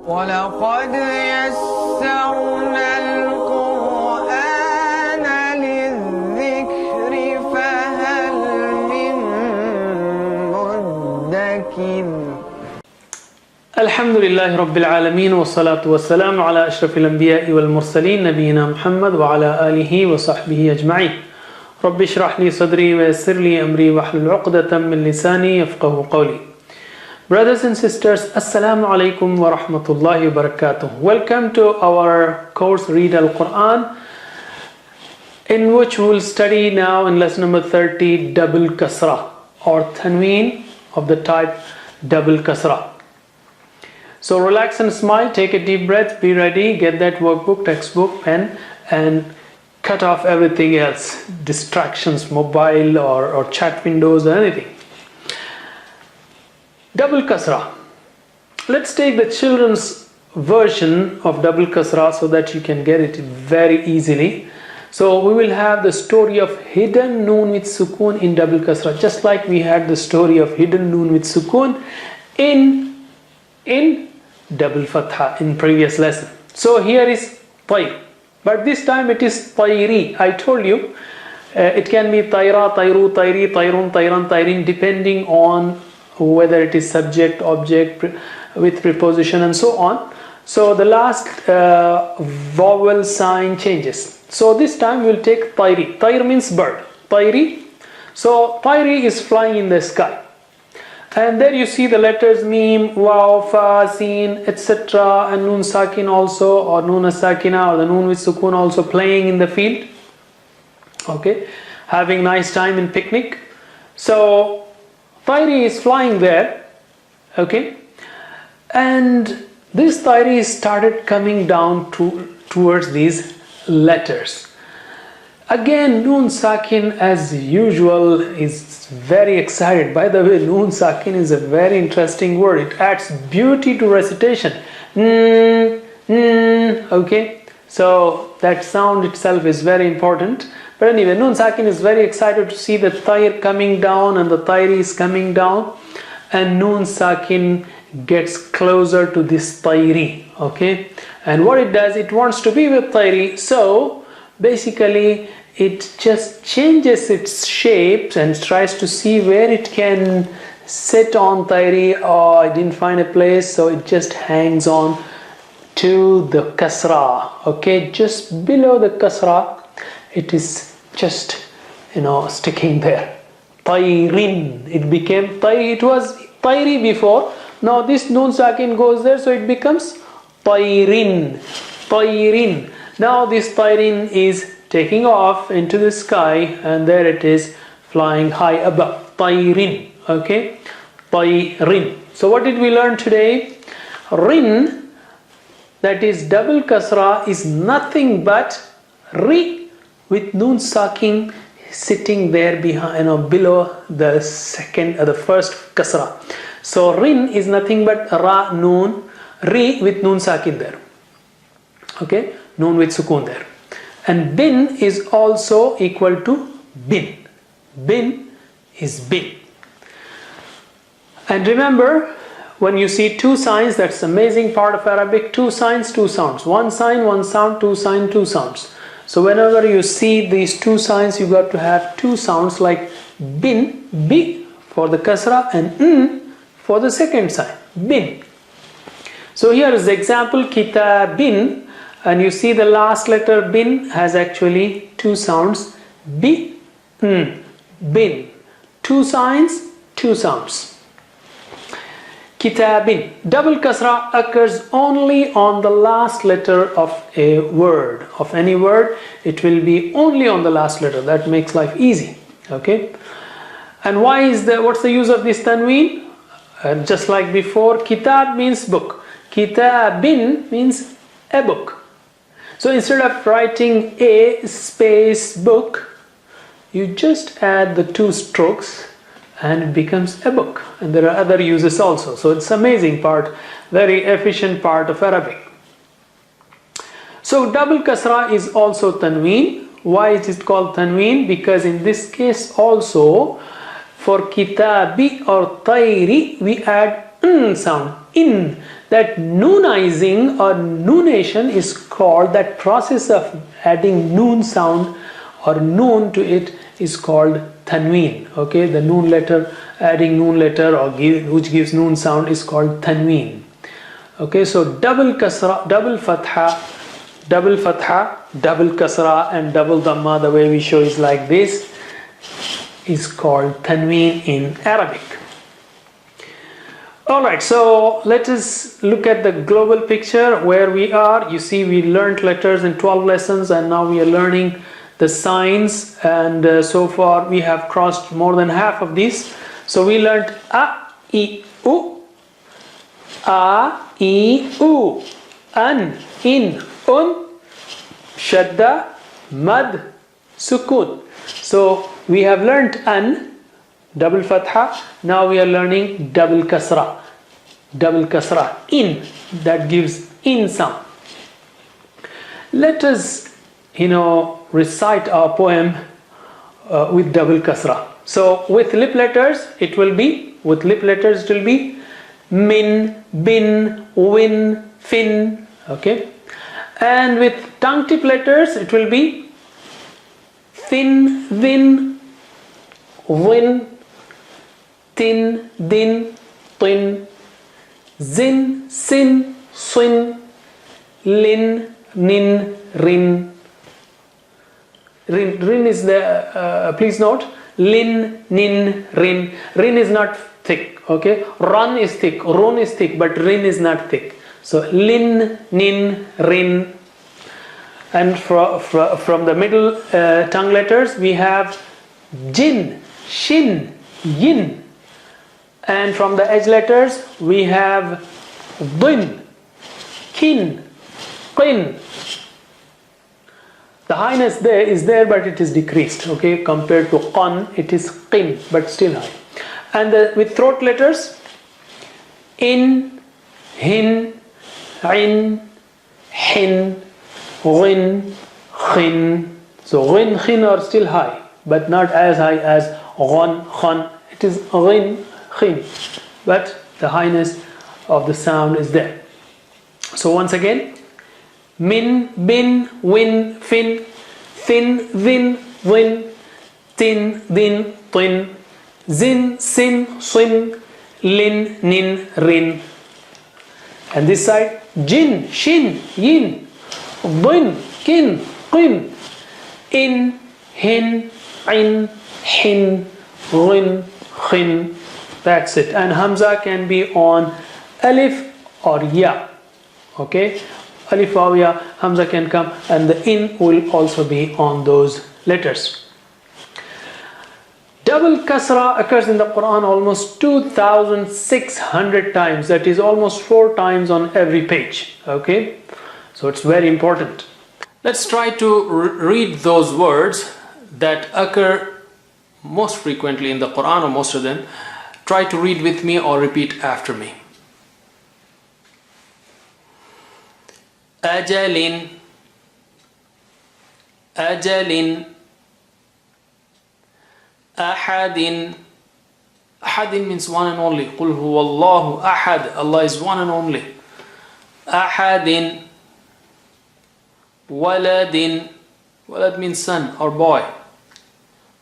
وَلَقَدْ يَسَّرْنَا الْقُرْآنَ لِلذِّكْرِ فَهَلْ مِن مُّدَّكِرٍ. الحمد لله رب العالمين والصلاة والسلام على أشرف الأنبياء والمرسلين نبينا محمد وعلى آله وصحبه أجمعين. رب اشرح لي صدري ويسر لي أمري واحلل عقدة من لساني يفقهوا قولي. Brothers and sisters, Assalamu alaikum wa rahmatullahi wa barakatuh. Welcome to our course Read Al-Quran, in which we will study now in lesson number 30 double kasra or tanween of the type double kasra. So relax and smile, take a deep breath, be ready, get that workbook, textbook, pen, and cut off everything else, distractions, mobile or chat windows or anything. Double kasra. Let's take the children's version of double kasra so that you can get it very easily. So we will have the story of hidden noon with sukoon in double kasra, just like we had the story of hidden noon with sukoon in double fatha in previous lesson. So here is tayr, but this time it is tayri. I told you it can be tayra, tayru, tayri, tayrun, tayran, tayrin, depending on whether it is subject, object with preposition and so on. So the last vowel sign changes. So this time we will take tayri. Tayr means bird. Tayri. So tayri is flying in the sky. And there you see the letters mim, waw, fa, sin, etc. and nun sakin also, or nun sakina, or the nun with sukoon also playing in the field. Okay, having nice time in picnic. So tayri is flying there, okay, and this tayri started coming down towards these letters. Again, noon sakin as usual is very excited. By the way, noon sakin is a very interesting word. It adds beauty to recitation. Okay, so that sound itself is very important. But anyway, noon sakin is very excited to see the tayr coming down and the tayri is coming down, and noon sakin gets closer to this tayri. Okay, and what it does, it wants to be with tayri, so basically it just changes its shapes and tries to see where it can sit on tayri. Oh, I didn't find a place, so it just hangs on to the kasra. Okay, just below the kasra it is just sticking there. Tayrin, it became tayri. It was tayri before. Now this noon sakin goes there, so it becomes tayrin. Tayrin. Now this tayrin is taking off into the sky, and there it is flying high above. Tayrin. Okay, tayrin. So what did we learn today? Rin, that is double kasra, is nothing but ri with noon sakin sitting there behind, below the first kasra. So rin is nothing but ra noon, ri with noon sakin there. Okay, noon with sukoon there. And bin is also equal to bin. Bin is bin. And remember, when you see two signs, that's the amazing part of Arabic. Two signs, two sounds. One sign, one sound, two sign, two sounds. So whenever you see these two signs, you got to have two sounds like bin, bi for the kasra, and n for the second sign, bin. So here is the example, kitabin, and you see the last letter bin has actually two sounds, bi, n, bin. Two signs, two sounds. Kitabin. Double kasra occurs only on the last letter of a word. Of any word, it will be only on the last letter. That makes life easy. Okay. And what's the use of this tanween? Just like before, kitab means book. Kitabin means a book. So instead of writing a space book, you just add the two strokes and it becomes a book. And there are other uses also. So it's amazing part, very efficient part of Arabic. So double kasra is also tanween. Why is it called tanween? Because in this case also, for kitabi or tayri, we add n sound, in. That noonizing or noonation is called, that process of adding noon sound or noon to it is called tanween. Okay, the noon letter, adding noon letter or which gives noon sound is called tanween. Okay, so double kasra, double fatha, double kasra and double dhamma, the way we show is like this, is called tanween in Arabic. Alright, so let us look at the global picture where we are. You see, we learned letters in 12 lessons and now we are learning the signs, and so far we have crossed more than half of these. So we learned a, I, u, a, I, u, an, in, un, shadda, mad, sukun. So we have learned an, double fatha. Now we are learning double kasra. Double kasra, in, that gives in sound. Let us, recite our poem with double kasra. So with lip letters it will be min, bin, win, fin. Okay, and with tongue tip letters it will be thin, win, win, tin, din, tin, zin, sin, sin, lin, nin, rin. Rin is the, please note, lin, nin, rin. Rin is not thick, okay? Run is thick, run is thick, but rin is not thick. So lin, nin, rin. And from the middle tongue letters, we have jin, shin, yin. And from the edge letters, we have din, kin, qin. The highness there is there, but it is decreased. Okay, compared to qan, it is qin, but still high. And with throat letters, in, hin, in, hin, ghin, khin. So ghin, khin are still high, but not as high as ghan, khan. It is ghin, khin, but the highness of the sound is there. So once again, min, bin, win, fin, thin, vin, win, tin, din, tin, zin, sin, sin, lin, nin, rin. And this side, jin, shin, yin, din, kin, qin, in, hin, in, hin, rin, khin. That's it. And hamza can be on alif or ya. Okay, alif or ya, hamza can come, and the in will also be on those letters. Double kasra occurs in the Quran almost 2,600 times. That is almost 4 times on every page. Okay, so it's very important. Let's try to read those words that occur most frequently in the Quran, or most of them. Try to read with me or repeat after me. Ajalin, ajalin, ahadin. Ahadin means one and only. Qul huwallahu ahad. Allah is one and only. Ahadin. Waladin. Walad means son or boy.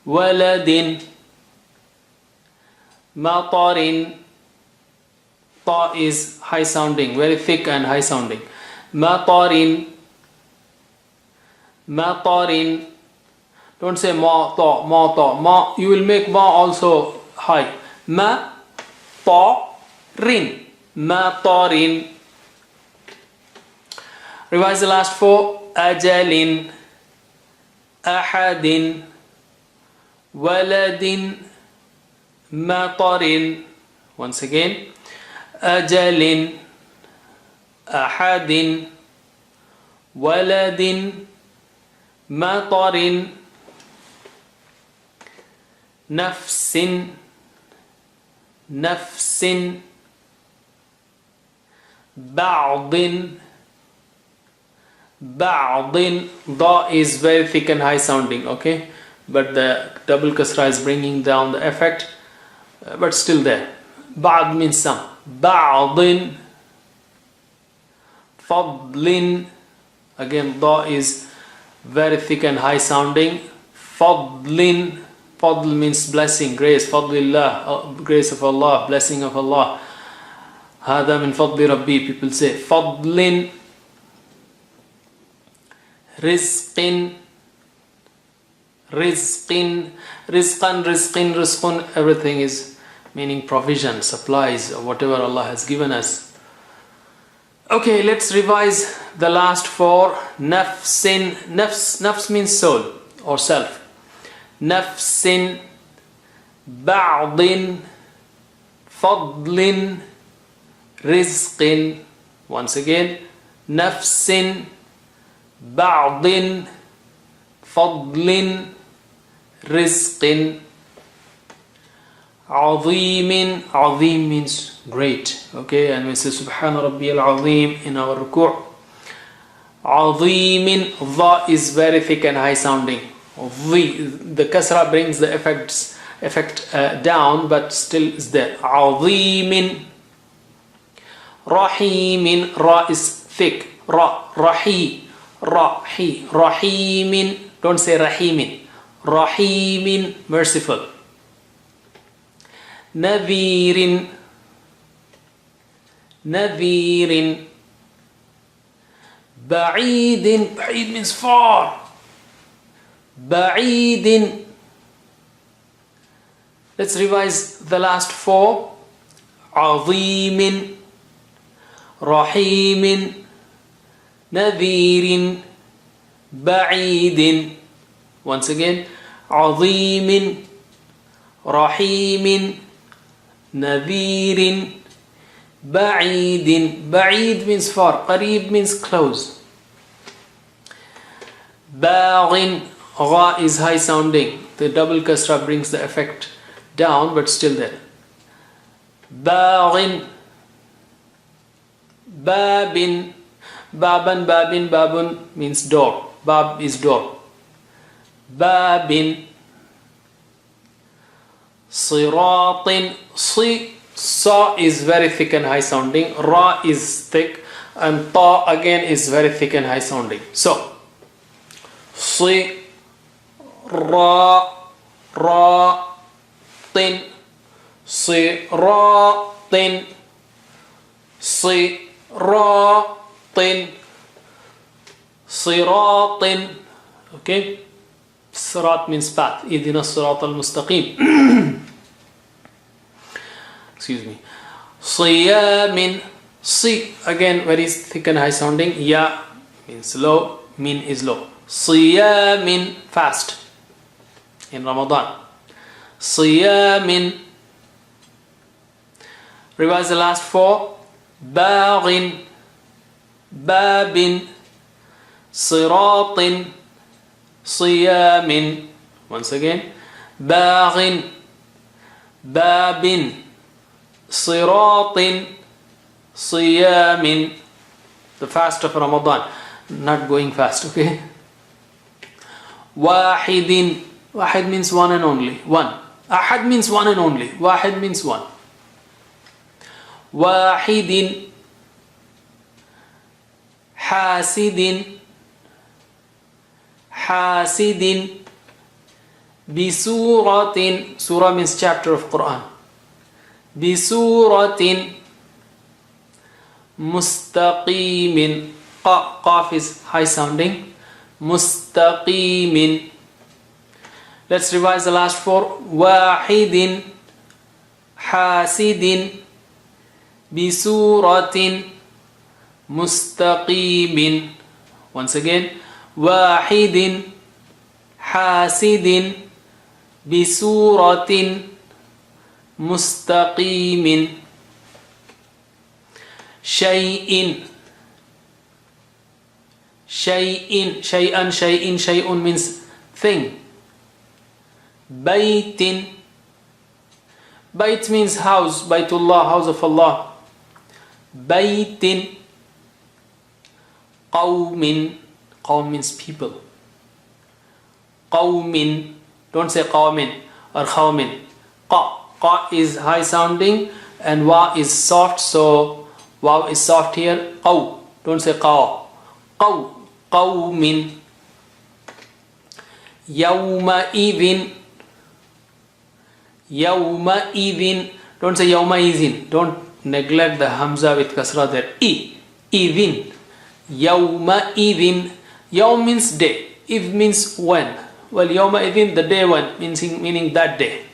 Waladin. Matarin. Ta is high sounding, very thick and high sounding. Matarin. Matarin. Don't say ma, ta, ma, ta. Ma, you will make ma also high. Ma, ta, rin. Matarin. Revise the last 4. Ajalin. Ahadin. Waladin. Matarin. Once again. Ajalin. Ahadin. Waladin. Matarin. Nafsin. Nafsin. Ba'din. Ba'din. Da is very thick and high sounding, okay? But the double kasra is bringing down the effect, but still there. Ba'd means some. Ba'din. Fadlin. Again, da is very thick and high sounding. Fadlin. Fadl means blessing, grace. Fadlillah, grace of Allah, blessing of Allah. Hada min fadli rabbi, people say. Fadlin. Rizqin. Rizqin. Rizqan, rizqin, rizqun. Everything is meaning provision, supplies, or whatever Allah has given us. Okay, let's revise the last four. Nafsin. Nafs means soul or self. Nafsin. Ba'din. Fadlin. Rizqin. Once again. Nafsin. Ba'din. Fadlin. Rizqin. Azeemin. Azim means great. Okay, and we say Subhana Rabbiyal Azim in our ruku'. Azeemin. Dha is very thick and high sounding. The kasra brings the effect down, but still is there. Azeemin. Rahimin. Ra is thick. Rahimin. Don't say Rahimin. Rahimin, merciful. Nadhirin. Nadhirin. Ba'idin. Ba'id means far. Ba'idin. Let's revise the last four. Azeemin. Rahimin. Nadhirin. Ba'idin. Once again. Azeemin. Rahimin. Nadhirin. Ba'idin. Ba'id means far. Qareeb means close. Baghin. Gha is high sounding. The double kasra brings the effect down, but still there. Baghin. Babin. Baban. Babin. Babun means door. Bab is door. Babin. Siratin. Sa is very thick and high sounding. Ra is thick, and ta again is very thick and high sounding. So, si, ra, tin, si, ra, tin, si, ra, tin, siratin. Okay, sirat means path. Idina sirat al-mustaqim. Excuse me. Siyamin. Si again very thick and high sounding. Ya means low. Min is low. Siyamin, fast in Ramadan. Siyamin. Revise the last four. Baghin. Babin. Siratin. Siyamin. Once again. Baghin. Babin. Siratin. Siyamin. The fast of Ramadan. Not going fast, okay? Wahidin. Wahid means one and only. One. Ahad means one and only. Wahid means one. Wahidin. Hasidin. Hasidin. Bisuratin. Surah means chapter of Quran. Bisuratin. Mustaqimin. Qaf is high sounding. Mustaqimin. Let's revise the last four. Wahidin. Hasidin. Bisuratin. Mustaqimin. Once again. Wahidin. Hasidin. Bisuratin. Mustaqimin. Shay'in. Shay'in. Shay'an. Shay'in. Shay'un means thing. Baytin. Bayt means house. Baytullah, house of Allah. Baytin. Qawmin. Qawm means people. Qawmin. Don't say qawmin or khawmin. Qa. Qa is high sounding and wa is soft, so waw is soft here. Qaw. Don't say qaw. Qaw. قوم. يومئذ. يومئذ. Don't say يومئذ. Don't neglect the hamza with kasra there. إذن. يومئذ. يوم means day. If means when. Well, يومئذ, the day when, meaning that day.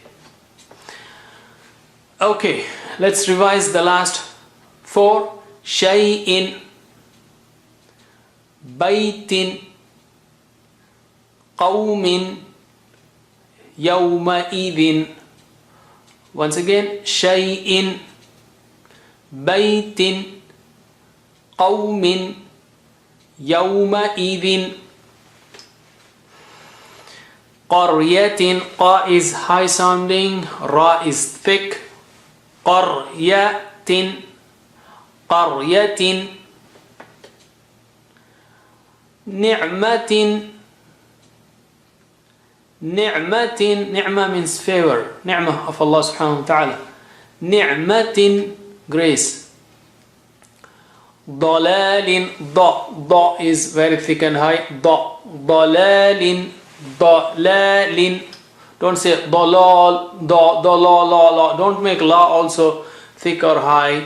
Okay, let's revise the last 4. شيء. بيت. قوم. يومئذ. Once again, شيء. بيت. قوم. يومئذ. قرية. قا is high sounding, ra is thick. قرية. قرية. نعمة. نعمة. نعمة means favor. نعمة of Allah subhanahu wa ta'ala. نعمة, grace. ضلال. ض is very thick and high. ضلال. ضلال. Don't say ضلال. ضلال. Don't make la also thick or high.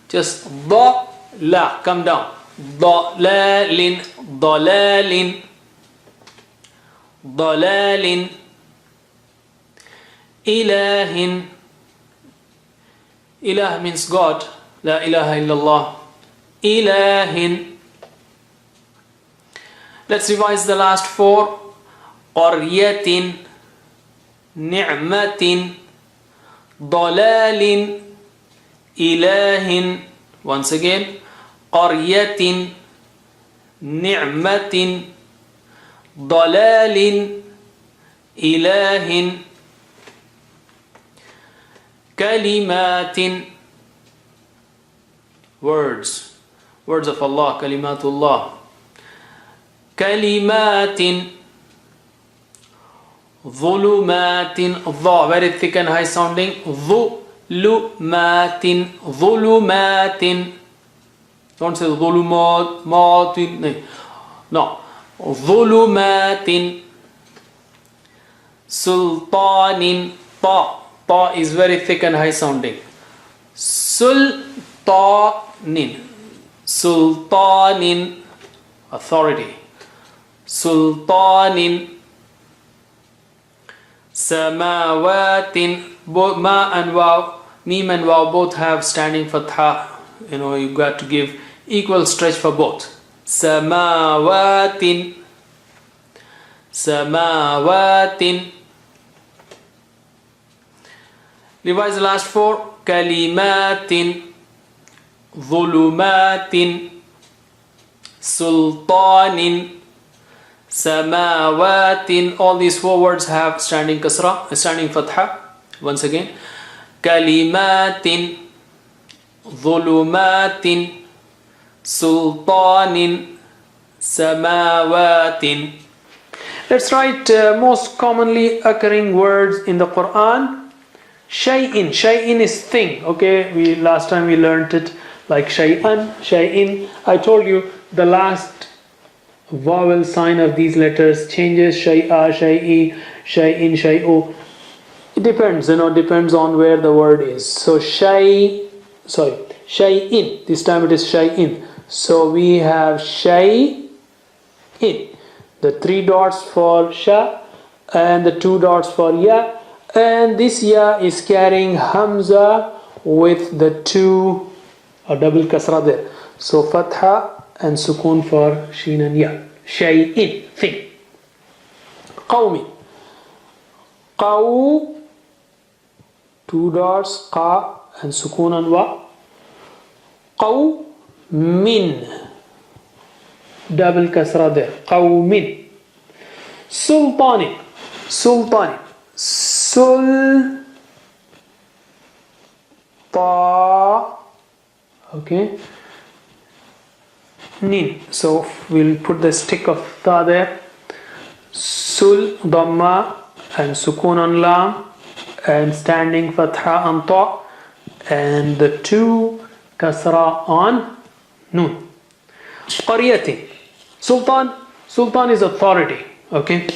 Just la. Come down. ضلال. ضلال. ضلال. إله. إله means God. لا إله إلا الله. إله. Let's revise the last 4. قرية. نعمة. ضلال. إله. Once again. قرية. نعمة. ضلال. إله. كلمات. Words of Allah. Kalimatullah. كلمات. ظلمات. ظ very thick and high sounding. ظلمات. ظلمات. Don't say ظلمات. No. ظلمات. سلطان. طا. طا is very thick and high sounding. سلطان. سلطان, authority. سلطان. سماوات. Ma and waw, mim and waw both have standing fatha. You got to give equal stretch for both. سماوات. سماوات. Revise the last 4. كلمات. ظلمات. سلطان. سماوات. All these 4 words have standing kasra, standing fatha. Once again. كلمات. ظلمات. سلطان. سماوات. Let's write most commonly occurring words in the Quran. Shay'in. Shay'in is thing. Okay, last time we learned it like shay'an, shay'in. I told you the last vowel sign of these letters changes. Shay'a, shay'i, shay'in, shay'u. It depends, depends on where the word is. So shay'in. This time it is shay'in. So we have shay'in. The 3 dots for sha and the 2 dots for ya. And this ya is carrying hamza with the 2 double kasra there. So fatha and sukun for sheen and ya. Shay'in, thing. Qawmi. Qaw, 2 dots, qa and sukun and wa. Qaw min, double kasra there. Qawmin. Sultani. Sultani. Okay. Nin. So we'll put the stick of ta there. Sul, dhamma and sukun on lam and standing fatha on ta and the 2 kasra on nun. قرية. Sultan is authority. Okay.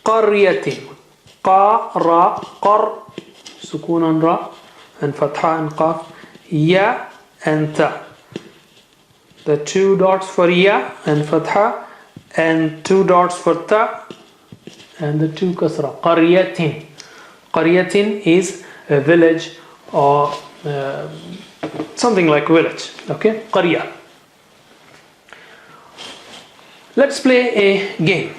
قرية. قا را قر سكون on را and fatha and qaf. Ya and ta. The 2 dots for ya and fatha and 2 dots for ta and the 2 kasra. قرية. قرية is a village or something like village. Okay, قرية. Let's play a game.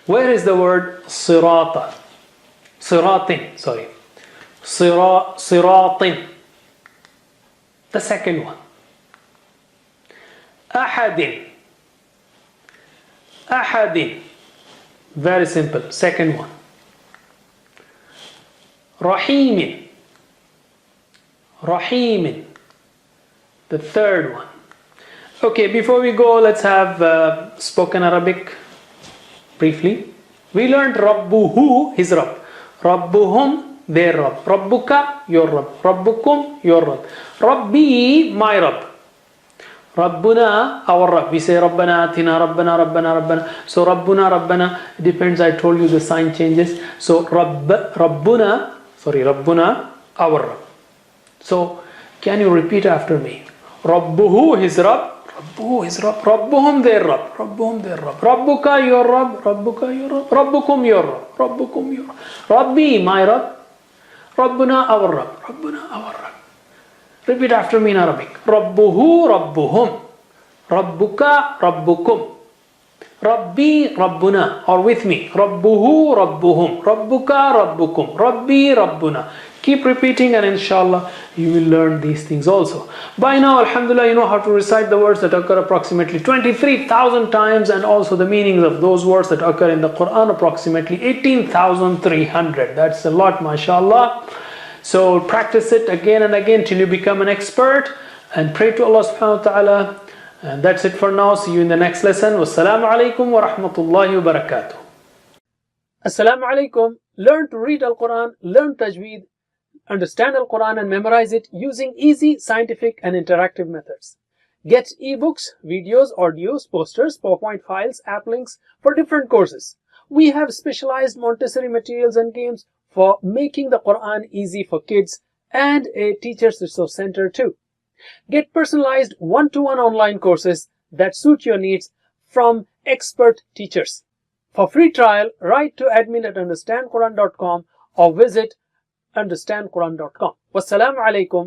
Where is the word صراط? صراط, sorry. صراط. The second one. أحد. أحد. Very simple. Second one. رحيم. رحيم. The third one. Okay, before we go, let's have spoken Arabic briefly. We learned Rabbuhu, his Rabb. Rabbuhum, their Rabb. Rabbuka, your Rabb. Rabbukum, your Rabb. Rabbi, my Rabb. Rabbuna, our Rabb. We say Rabbana Atina, Rabbana, Rabbana, Rabbana. So Rabbuna, Rabbana, depends, I told you the sign changes. So Rabbuna, our Rabb. So can you repeat after me? Rabbuhu, his Rabb. Rabbuhu, his Rabb. Rabbuhum, their Rabb. Rabbuhum, their Rabb. Rabbuka, your Rabb. Rabbuka, your Rabb. Rabbukum, your Rabb. Rabbukum, your Rabb. Rabbi, my Rabb. Rabbuna, our Rabb. Rabbuna, our Rabb. Repeat after me in Arabic. Rabbuhu, Rabbuhum. Rabbuka, Rabbukum. Rabbi, Rabbuna. Or with me. Rabbuhu, Rabbuhum. Rabbuka, Rabbukum. Rabbi, Rabbuna. Keep repeating and inshallah you will learn these things also. By now, alhamdulillah, you know how to recite the words that occur approximately 23,000 times and also the meanings of those words that occur in the Quran approximately 18,300. That's a lot, mashallah. So practice it again and again till you become an expert and pray to Allah subhanahu wa ta'ala. And that's it for now. See you in the next lesson. Wassalamu alaikum wa rahmatullahi wa barakatuh. Assalamu alaikum. Learn to read Al-Quran, learn Tajweed, understand Al-Quran and memorize it using easy, scientific and interactive methods. Get ebooks, videos, audios, posters, PowerPoint files, app links for different courses. We have specialized Montessori materials and games for making the Quran easy for kids and a teacher's resource center too. Get personalized one-to-one online courses that suit your needs from expert teachers. For free trial, write to admin@understandquran.com or visit understandquran.com. Wassalamu alaikum.